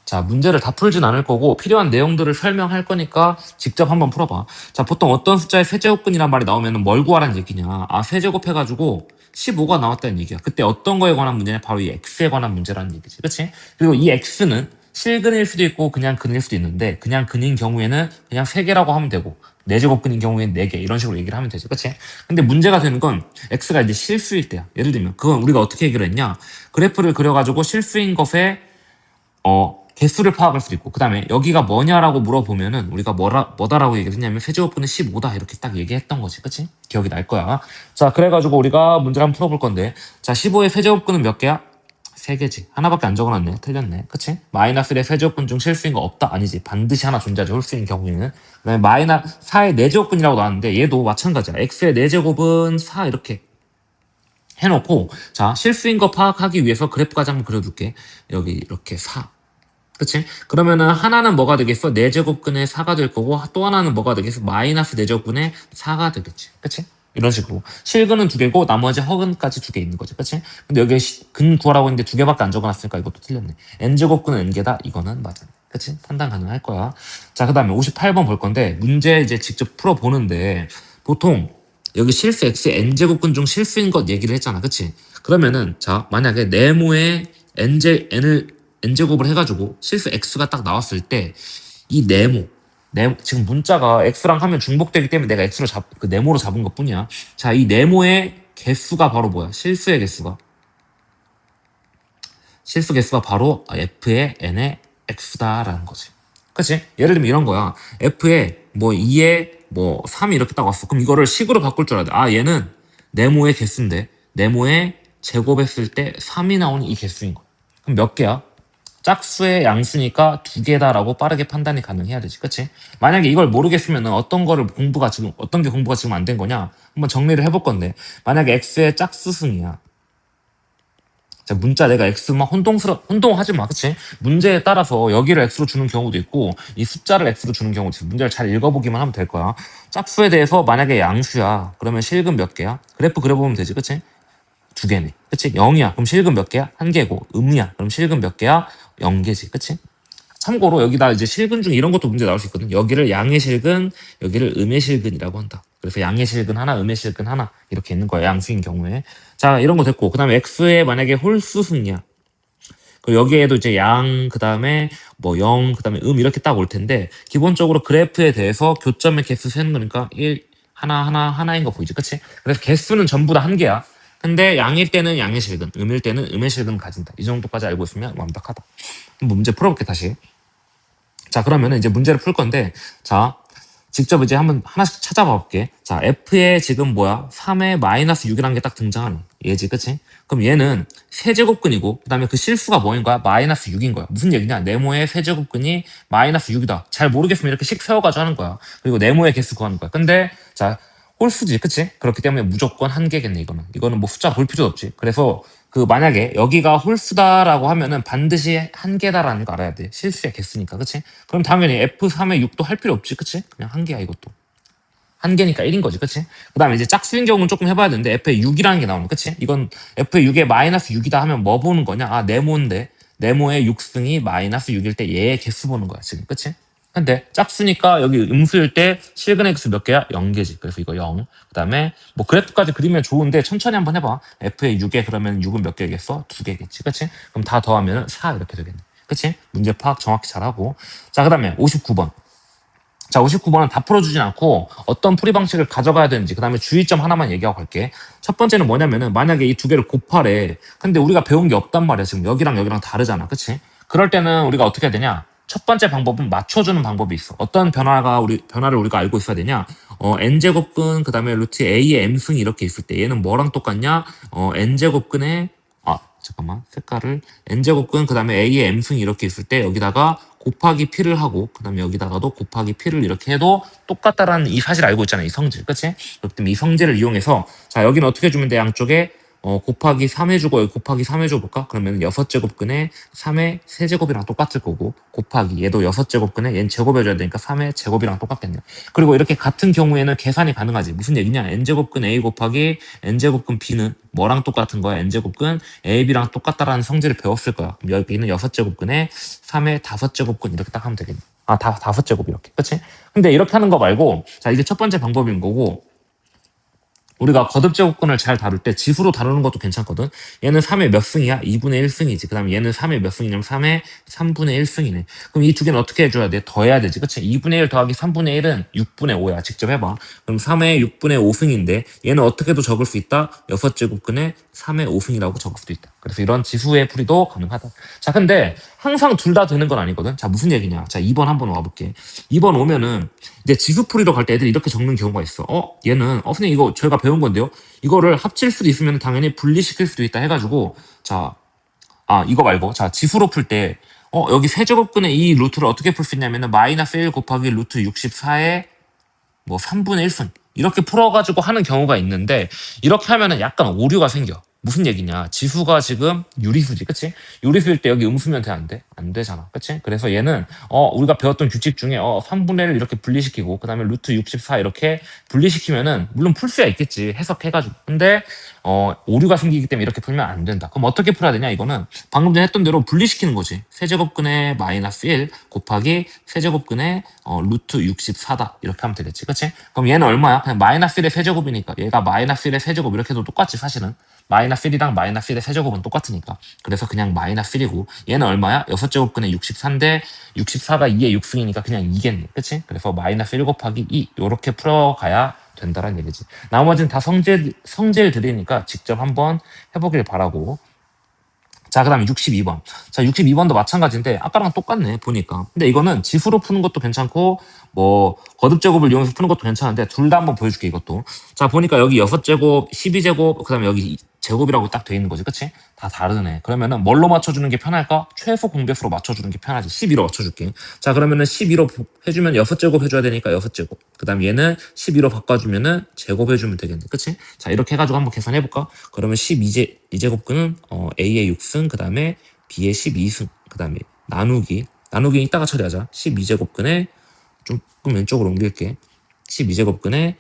자, 문제를 다 풀진 않을 거고 필요한 내용들을 설명할 거니까 직접 한번 풀어봐. 자, 보통 어떤 숫자의 세제곱근이란 말이 나오면 뭘 구하라는 얘기냐. 아, 세제곱 해가지고 15가 나왔다는 얘기야. 그때 어떤 거에 관한 문제냐? 바로 이 x에 관한 문제라는 얘기지. 그치? 그리고 이 x는 실근일 수도 있고 그냥 근일 수도 있는데 그냥 근인 경우에는 그냥 3개라고 하면 되고 4제곱근인 경우에는 4개 이런 식으로 얘기를 하면 되지. 그치? 근데 문제가 되는 건 x가 이제 실수일 때야. 예를 들면 그건 우리가 어떻게 얘기를 했냐. 그래프를 그려가지고 실수인 것에 개수를 파악할 수도 있고, 그 다음에 여기가 뭐냐라고 물어보면은 우리가 뭐다라고 얘기를 했냐면 세제곱분은 15다 이렇게 딱 얘기했던 거지. 그치? 기억이 날 거야. 자, 그래가지고 우리가 문제를 한번 풀어볼 건데, 자, 15의 세제곱분은 몇 개야? 3개지. 하나밖에 안 적어놨네. 틀렸네. 그치? 마이너스 1의 세제곱분 중 실수인 거 없다? 아니지. 반드시 하나 존재하죠. 홀수인 경우에는. 그 다음에 마이너스 4의 4제곱분이라고 나왔는데 얘도 마찬가지야. x의 4제곱은 4 이렇게 해놓고, 자, 실수인 거 파악하기 위해서 그래프까지 한번 그려둘게. 여기 이렇게 4. 그치? 그러면은 하나는 뭐가 되겠어? 4제곱근의 4가 될 거고 또 하나는 뭐가 되겠어? 마이너스 4제곱근의 4가 되겠지. 그치? 이런 식으로. 실근은 2개고 나머지 허근까지 2개 있는 거지. 그치? 근데 여기 근 구하라고 했는데 2개밖에 안 적어놨으니까 이것도 틀렸네. n제곱근은 n개다? 이거는 맞아. 그치? 판단 가능할 거야. 자, 그 다음에 58번 볼 건데 문제 이제 직접 풀어보는데 보통 여기 실수 x의 n제곱근 중 실수인 것 얘기를 했잖아. 그치? 그러면은 자, 만약에 네모의 n제곱을 해가지고 실수 x가 딱 나왔을 때 이 지금 문자가 x랑 하면 중복되기 때문에 내가 x로 그 네모로 잡은 것 뿐이야. 자, 이 네모의 개수가 바로 뭐야? 실수 개수가 바로 f의 n의 x다라는 거지. 그치? 예를 들면 이런 거야. f의 뭐 2에 뭐 3이 이렇게 딱 왔어. 그럼 이거를 식으로 바꿀 줄 알아야 돼. 아, 얘는 네모의 개수인데 네모의 제곱했을 때 3이 나오는 이 개수인 거야. 그럼 몇 개야? 짝수의 양수니까 2개다라고 빠르게 판단이 가능해야 되지. 그치? 만약에 이걸 모르겠으면 어떤 게 공부가 지금 안 된 거냐? 한번 정리를 해볼 건데, 만약에 x의 짝수승이야. 자, 문자 내가 x 막 혼동하지 마. 그치? 문제에 따라서 여기를 x로 주는 경우도 있고, 이 숫자를 x로 주는 경우도 있어. 문제를 잘 읽어보기만 하면 될 거야. 짝수에 대해서 만약에 양수야. 그러면 실근 몇 개야? 그래프 그려보면 되지. 그치? 2개네. 그치? 0이야. 그럼 실근 몇 개야? 1개고. 음이야. 그럼 실근 몇 개야? 0개지. 그치? 참고로 여기다 이제 실근 중 이런 것도 문제 나올 수 있거든. 여기를 양의 실근, 여기를 음의 실근이라고 한다. 그래서 양의 실근 하나, 음의 실근 하나 이렇게 있는 거야. 양수인 경우에. 자, 이런 거 됐고. 그 다음에 x에 만약에 홀수승이야. 그리고 여기에도 이제 양, 그 다음에 뭐 0, 그 다음에 이렇게 딱 올 텐데 기본적으로 그래프에 대해서 교점의 개수 세는 거니까 1, 하나인 거 보이지? 그치? 그래서 개수는 전부 다 한 개야. 근데 양일 때는 양의 실근, 음일 때는 음의 실근 가진다. 이 정도까지 알고 있으면 완벽하다. 문제 풀어볼게, 다시. 자, 그러면 이제 문제를 풀 건데, 자, 직접 이제 한번 하나씩 찾아봐 볼게. 자, f에 지금 뭐야? 3에 마이너스 6이라는 게 딱 등장하네. 얘지, 그치? 그럼 얘는 세제곱근이고, 그 다음에 그 실수가 뭐인 거야? 마이너스 6인 거야. 무슨 얘기냐? 네모의 세제곱근이 마이너스 6이다. 잘 모르겠으면 이렇게 식 세워가지고 하는 거야. 그리고 네모의 개수 구하는 거야. 근데, 자, 홀수지, 그치? 그렇기 때문에 무조건 한 개겠네, 이거는. 이거는 뭐 숫자 볼 필요도 없지. 그래서 그 만약에 여기가 홀수다라고 하면은 반드시 한 개다라는 거 알아야 돼. 실수의 개수니까, 그치? 그럼 당연히 F3의 6도 할 필요 없지, 그치? 그냥 한 개야, 이것도. 한 개니까 1인 거지, 그치? 그 다음에 이제 짝수인 경우는 조금 해봐야 되는데, F에 6이라는 게 나오는, 그치? 이건 F에 6에 마이너스 6이다 하면 뭐 보는 거냐? 아, 네모인데, 네모의 6승이 마이너스 6일 때 얘의 개수 보는 거야, 지금, 그치? 근데 짝수니까 여기 음수일 때 실근의 개수 몇 개야? 0개지. 그래서 이거 0. 그 다음에 뭐 그래프까지 그리면 좋은데 천천히 한번 해봐. F의 6에 그러면 6은 몇 개겠어? 2개겠지. 그치? 그럼 다 더하면 4 이렇게 되겠네. 그치? 문제 파악 정확히 잘하고. 자, 그 다음에 59번. 자, 59번은 다 풀어주진 않고 어떤 풀이 방식을 가져가야 되는지 그 다음에 주의점 하나만 얘기하고 갈게. 첫 번째는 뭐냐면은 만약에 이 두 개를 곱하래. 근데 우리가 배운 게 없단 말이야. 지금 여기랑 다르잖아. 그치? 그럴 때는 우리가 어떻게 해야 되냐? 첫 번째 방법은 맞춰주는 방법이 있어. 어떤 변화를 우리가 알고 있어야 되냐? n제곱근 그 다음에 루트 a의 m승이 이렇게 있을 때 얘는 뭐랑 똑같냐? n제곱근의 잠깐만 색깔을 n제곱근 그 다음에 a의 m승이 이렇게 있을 때 여기다가 곱하기 p를 하고 그 다음에 여기다가도 곱하기 p를 이렇게 해도 똑같다라는 이 사실 알고 있잖아. 이 성질. 그치? 그렇기 때문에 이 성질을 이용해서 자 여기는 어떻게 주면 돼? 양쪽에 곱하기 3 해주고 여기 곱하기 3 해줘볼까? 그러면 6제곱근에 3의 세제곱이랑 똑같을 거고 곱하기 얘도 6제곱근에 얘는 제곱해줘야 되니까 3의 제곱이랑 똑같겠네. 그리고 이렇게 같은 경우에는 계산이 가능하지. 무슨 얘기냐? n제곱근 a 곱하기 n제곱근 b는 뭐랑 똑같은 거야? n제곱근 ab랑 똑같다라는 성질을 배웠을 거야. 그럼 여기는 6제곱근에 3의 5제곱근 이렇게 딱 하면 되겠네. 아, 5제곱 이렇게. 그치? 근데 이렇게 하는 거 말고 자 이게 첫 번째 방법인 거고 우리가 거듭제곱근을 잘 다룰 때 지수로 다루는 것도 괜찮거든. 얘는 3의 몇 승이야? 2분의 1승이지. 그 다음에 얘는 3의 몇 승이냐면 3의 3분의 1승이네. 그럼 이 두 개는 어떻게 해줘야 돼? 더해야 되지. 그치? 2분의 1 더하기 3분의 1은 6분의 5야. 직접 해봐. 그럼 3의 6분의 5승인데 얘는 어떻게도 적을 수 있다? 6제곱근에 3의 5승이라고 적을 수도 있다. 그래서 이런 지수의 풀이도 가능하다. 자, 근데 항상 둘 다 되는 건 아니거든. 자, 무슨 얘기냐? 자, 2번 한번 와볼게. 2번 오면은 이제 지수풀이로 갈 때 애들이 이렇게 적는 경우가 있어. 얘는 선생님 이거 저희가 배운 건데요. 이거를 합칠 수도 있으면 당연히 분리시킬 수도 있다 해가지고 자, 이거 말고 자 지수로 풀 때 여기 세제곱근의 이 루트를 어떻게 풀 수 있냐면은 마이너스 1 곱하기 루트 64의 뭐 3분의 1승 이렇게 풀어가지고 하는 경우가 있는데 이렇게 하면은 약간 오류가 생겨. 무슨 얘기냐? 지수가 지금 유리수지, 그치? 유리수일 때 여기 음수면 돼, 안 돼? 안 되잖아, 그치? 그래서 얘는 우리가 배웠던 규칙 중에 3분의 1을 이렇게 분리시키고 그 다음에 루트 64 이렇게 분리시키면은 물론 풀 수야 있겠지, 해석해가지고. 근데 오류가 생기기 때문에 이렇게 풀면 안 된다. 그럼 어떻게 풀어야 되냐? 이거는 방금 전에 했던 대로 분리시키는 거지. 세제곱근의 마이너스 1 곱하기 세제곱근의 루트 64다. 이렇게 하면 되겠지. 그치? 그럼 얘는 얼마야? 그냥 마이너스 1의 세제곱이니까. 얘가 마이너스 1의 세제곱 이렇게 해도 똑같지, 사실은. 마이너스 1이랑 마이너스 1의 세제곱은 똑같으니까. 그래서 그냥 마이너스 1이고. 얘는 얼마야? 6제곱근의 64인데 64가 2의 6승이니까 그냥 2겠네. 그치? 그래서 마이너스 1 곱하기 2. 요렇게 풀어가야 된다는 얘기지. 나머지는 다 성질들이니까 직접 한번 해보길 바라고. 자, 그 다음에 62번. 자, 62번도 마찬가지인데, 아까랑 똑같네, 보니까. 근데 이거는 지수로 푸는 것도 괜찮고, 뭐, 거듭제곱을 이용해서 푸는 것도 괜찮은데, 둘 다 한번 보여줄게, 이것도. 자, 보니까 여기 6제곱, 12제곱, 그 다음에 여기 제곱이라고 딱 돼 있는 거지, 그치? 다 다르네. 그러면은 뭘로 맞춰주는 게 편할까? 최소 공배수로 맞춰주는 게 편하지. 12로 맞춰줄게. 자, 그러면은 12로 해주면 6제곱 해줘야 되니까 6제곱. 그 다음 얘는 12로 바꿔주면은 제곱해주면 되겠네. 그치? 자, 이렇게 해가지고 한번 계산해볼까? 그러면 12제곱근은 A의 6승, 그 다음에 B의 12승, 그 다음에 나누기 이따가 처리하자. 12제곱근에 조금 왼쪽으로 옮길게. 12제곱근에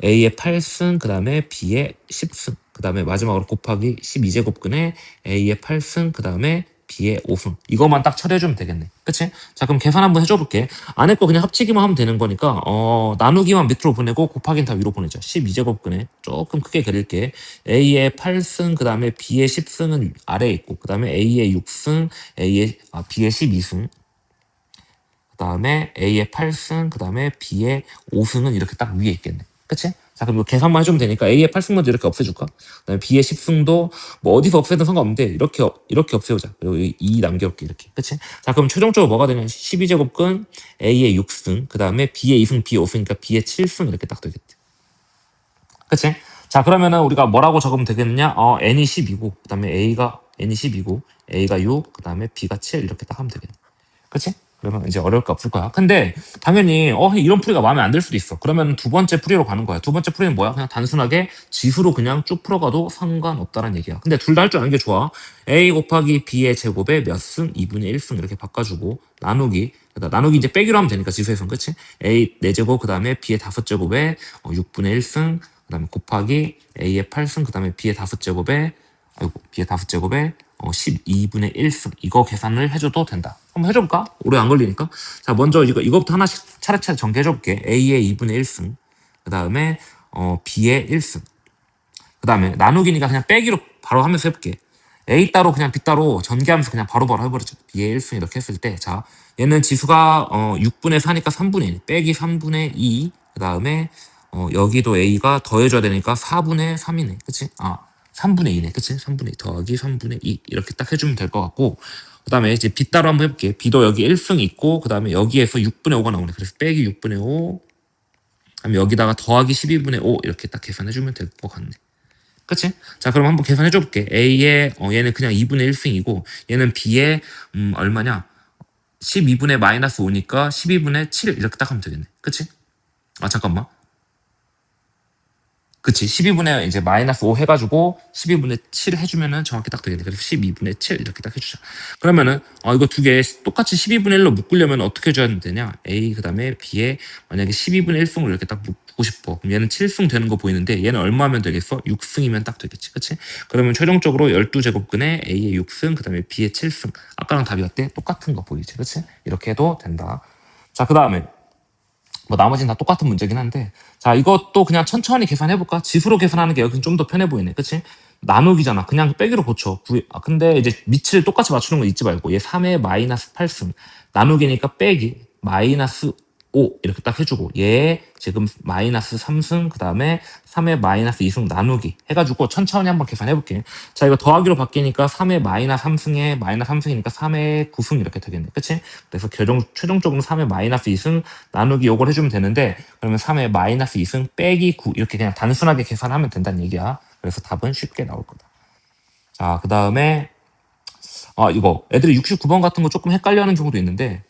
A의 8승, 그 다음에 B의 10승, 그 다음에 마지막으로 곱하기 12제곱근에 A의 8승, 그 다음에 B의 5승. 이것만 딱 처리해주면 되겠네. 그치? 자, 그럼 계산 한번 해줘볼게. 안에 거 그냥 합치기만 하면 되는 거니까, 나누기만 밑으로 보내고 곱하기는 다 위로 보내자. 12제곱근에 조금 크게 그릴게. A의 8승, 그 다음에 B의 10승은 아래에 있고, 그 다음에 A의 6승, B의 12승, 그 다음에 A의 8승, 그 다음에 B의 5승은 이렇게 딱 위에 있겠네. 그치? 자, 그럼 이거 계산만 해주면 되니까 A의 8승 먼저 이렇게 없애줄까? 그 다음에 B의 10승도 뭐 어디서 없애든 상관없는데 이렇게 없애보자. 그리고 2 남겨올게, 이렇게. 그치? 자, 그럼 최종적으로 뭐가 되냐? 12제곱근 A의 6승, 그 다음에 B의 2승, B의 5승이니까 B의 7승 이렇게 딱 되겠지. 그치? 자, 그러면은 우리가 뭐라고 적으면 되겠느냐? N이 10이고, 그 다음에 N이 10이고, A가 6, 그 다음에 B가 7 이렇게 딱 하면 되겠네. 그치? 그러면 이제 어려울 거 없을 거야. 근데 당연히 이런 풀이가 마음에 안 들 수도 있어. 그러면 두 번째 풀이로 가는 거야. 두 번째 풀이는 뭐야? 그냥 단순하게 지수로 그냥 쭉 풀어가도 상관없다는 얘기야. 근데 둘 다 할 줄 아는 게 좋아. A 곱하기 B의 제곱에 몇 승? 2분의 1승 이렇게 바꿔주고 나누기 이제 빼기로 하면 되니까 지수에선. 그치? A 4제곱 그 다음에 B의 5제곱에 6분의 1승 그 다음에 곱하기 A의 8승 그 다음에 B의 5제곱에 B의 5제곱에 12분의 1승 이거 계산을 해줘도 된다. 한번 해줘볼까? 오래 안 걸리니까. 자, 먼저 이거부터 하나씩 차례차례 전개해줘볼게. A의 2분의 1승 그 다음에 B의 1승 그 다음에 나누기니까 그냥 빼기로 바로 하면서 해볼게. A 따로 그냥 B 따로 전개하면서 그냥 바로바로 해버리죠. B의 1승 이렇게 했을 때 자, 얘는 지수가 6분의 4니까 3분의 1 빼기 3분의 2 그 다음에 여기도 A가 더해줘야 되니까 4분의 3이네. 그치? 3분의 2네. 그치? 3분의 2 더하기 3분의 2 이렇게 딱 해주면 될 것 같고 그 다음에 이제 B 따로 한번 해볼게. B도 여기 1승 있고 그 다음에 여기에서 6분의 5가 나오네. 그래서 빼기 6분의 5 그다음에 여기다가 더하기 12분의 5 이렇게 딱 계산해주면 될 것 같네. 그치? 자, 그럼 한번 계산해줘 볼게. A의 얘는 그냥 2분의 1승이고 얘는 B의 얼마냐? 12분의 마이너스 5니까 12분의 7 이렇게 딱 하면 되겠네. 그치? 잠깐만. 그치. 12분의 이제 마이너스 5 해가지고 12분의 7 해주면은 정확히 딱 되겠네. 그래서 12분의 7 이렇게 딱 해주자. 그러면은, 이거 두 개 똑같이 12분의 1로 묶으려면 어떻게 해줘야 되냐? A, 그 다음에 B에 만약에 12분의 1승으로 이렇게 딱 묶고 싶어. 그럼 얘는 7승 되는 거 보이는데 얘는 얼마 하면 되겠어? 6승이면 딱 되겠지. 그치? 그러면 최종적으로 12제곱근에 A의 6승, 그 다음에 B의 7승. 아까랑 답이 어때? 똑같은 거 보이지. 그치? 이렇게 해도 된다. 자, 그 다음에. 뭐 나머지는 다 똑같은 문제긴 한데 자 이것도 그냥 천천히 계산해볼까? 지수로 계산하는 게 여기는 좀 더 편해 보이네 그치? 나누기잖아 그냥 빼기로 고쳐 근데 이제 밑을 똑같이 맞추는 거 잊지 말고 얘 3의 마이너스 8승 나누기니까 빼기 마이너스 5 이렇게 딱 해주고 얘 지금 마이너스 3승 그 다음에 3의 마이너스 2승 나누기 해가지고 천천히 한번 계산해볼게. 자 이거 더하기로 바뀌니까 3의 마이너스 3승에 마이너스 3승이니까 3의 9승 이렇게 되겠네 그치? 그래서 최종적으로 3의 마이너스 2승 나누기 요걸 해주면 되는데 그러면 3의 마이너스 2승 빼기 9 이렇게 그냥 단순하게 계산하면 된다는 얘기야. 그래서 답은 쉽게 나올 거다. 자 그 다음에 이거 애들이 69번 같은 거 조금 헷갈려하는 경우도 있는데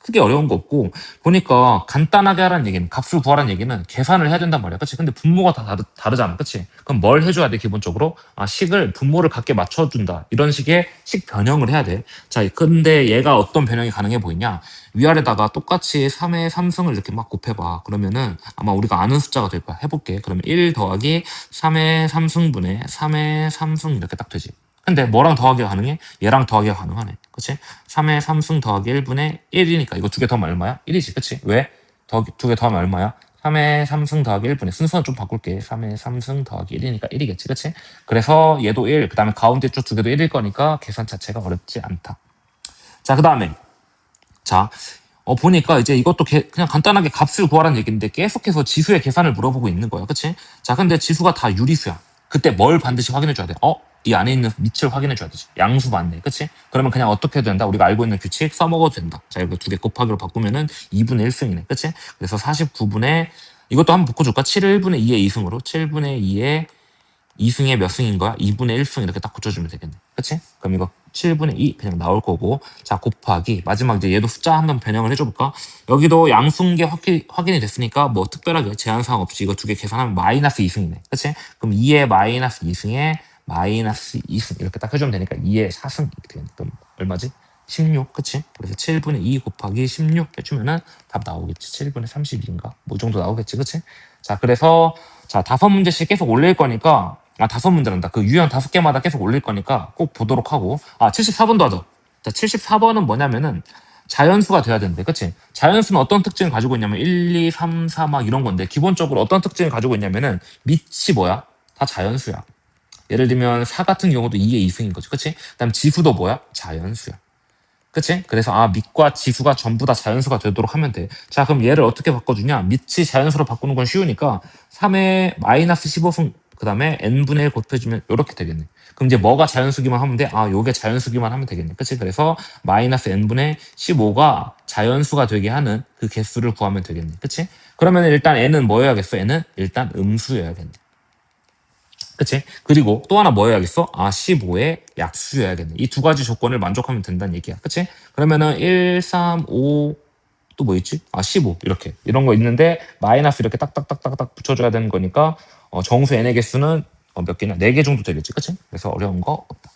크게 어려운 거 없고 보니까 간단하게 하라는 얘기는 값을 구하라는 얘기는 계산을 해야 된단 말이야 그치? 근데 분모가 다 다르잖아 그치? 그럼 뭘 해줘야 돼 기본적으로? 식을 분모를 같게 맞춰준다 이런 식의 식 변형을 해야 돼. 자 근데 얘가 어떤 변형이 가능해 보이냐 위아래다가 똑같이 3의 3승을 이렇게 막 곱해봐. 그러면은 아마 우리가 아는 숫자가 될 거야. 해볼게. 그러면 1 더하기 3의 3승분의 3의 3승 이렇게 딱 되지. 근데 뭐랑 더하기가 가능해? 얘랑 더하기가 가능하네. 그치? 3의 3승 더하기 1분의 1이니까 이거 두 개 더하면 얼마야? 1이지. 그치? 왜? 두 개 더하면 얼마야? 3의 3승 더하기 1분의 순서는 좀 바꿀게. 3의 3승 더하기 1이니까 1이겠지. 그치? 그래서 얘도 1, 그 다음에 가운데 쪽 두 개도 1일 거니까 계산 자체가 어렵지 않다. 자, 그 다음에 자, 보니까 이제 이것도 그냥 간단하게 값을 구하라는 얘기인데 계속해서 지수의 계산을 물어보고 있는 거야. 그치? 자, 근데 지수가 다 유리수야. 그때 뭘 반드시 확인해줘야 돼? 이 안에 있는 밑을 확인해줘야 되지. 양수 맞네. 그치? 그러면 그냥 어떻게 해도 된다? 우리가 알고 있는 규칙 써먹어도 된다. 자, 이거 두 개 곱하기로 바꾸면은 2분의 1승이네. 그치? 그래서 49분의, 이것도 한번 바꿔줄까? 7을 1분의 2의 2승으로 7분의 2의 2승에 몇 승인 거야? 2분의 1승 이렇게 딱 고쳐주면 되겠네. 그치? 그럼 이거 7분의 2 그냥 나올 거고 자 곱하기 마지막 이제 얘도 숫자 한번 변형을 해줘볼까? 여기도 양수인게 확인이 됐으니까 뭐 특별하게 제한사항 없이 이거 두 개 계산하면 마이너스 2승이네. 그치? 그럼 2의 마이너스 2승에 마이너스 2승 이렇게 딱 해주면 되니까 2의 4승 이렇게 되겠네. 그럼 얼마지? 16 그치? 그래서 7분의 2 곱하기 16 해주면은 답 나오겠지. 7분의 32인가? 뭐 이 정도 나오겠지. 그치? 자 그래서 자 5문제씩 계속 올릴 거니까 5문제란다. 그 유형 5개마다 계속 올릴 거니까 꼭 보도록 하고 74번도 하자. 자 74번은 뭐냐면은 자연수가 돼야 되는데 그치? 자연수는 어떤 특징을 가지고 있냐면 1, 2, 3, 4 막 이런 건데 기본적으로 어떤 특징을 가지고 있냐면은 밑이 뭐야? 다 자연수야. 예를 들면 4 같은 경우도 2의 2승인 거지. 그치? 그 다음 지수도 뭐야? 자연수야. 그치? 그래서 밑과 지수가 전부 다 자연수가 되도록 하면 돼. 자 그럼 얘를 어떻게 바꿔주냐? 밑이 자연수로 바꾸는 건 쉬우니까 3의 마이너스 15승 그 다음에 n분의 1 곱해주면 이렇게 되겠네. 그럼 이제 뭐가 자연수기만 하면 돼? 요게 자연수기만 하면 되겠네. 그치? 그래서 마이너스 n분의 15가 자연수가 되게 하는 그 개수를 구하면 되겠네. 그치? 그러면 일단 n은 뭐여야겠어? n은 일단 음수여야겠네. 그치? 그리고 또 하나 뭐 해야겠어? 15의 약수여야겠네. 이 두 가지 조건을 만족하면 된다는 얘기야. 그치? 그러면은 1, 3, 5, 또 뭐 있지? 15. 이렇게. 이런 거 있는데, 마이너스 이렇게 딱딱딱딱딱 붙여줘야 되는 거니까, 정수 n의 개수는 몇 개냐? 4개 정도 되겠지. 그치? 그래서 어려운 거 없다.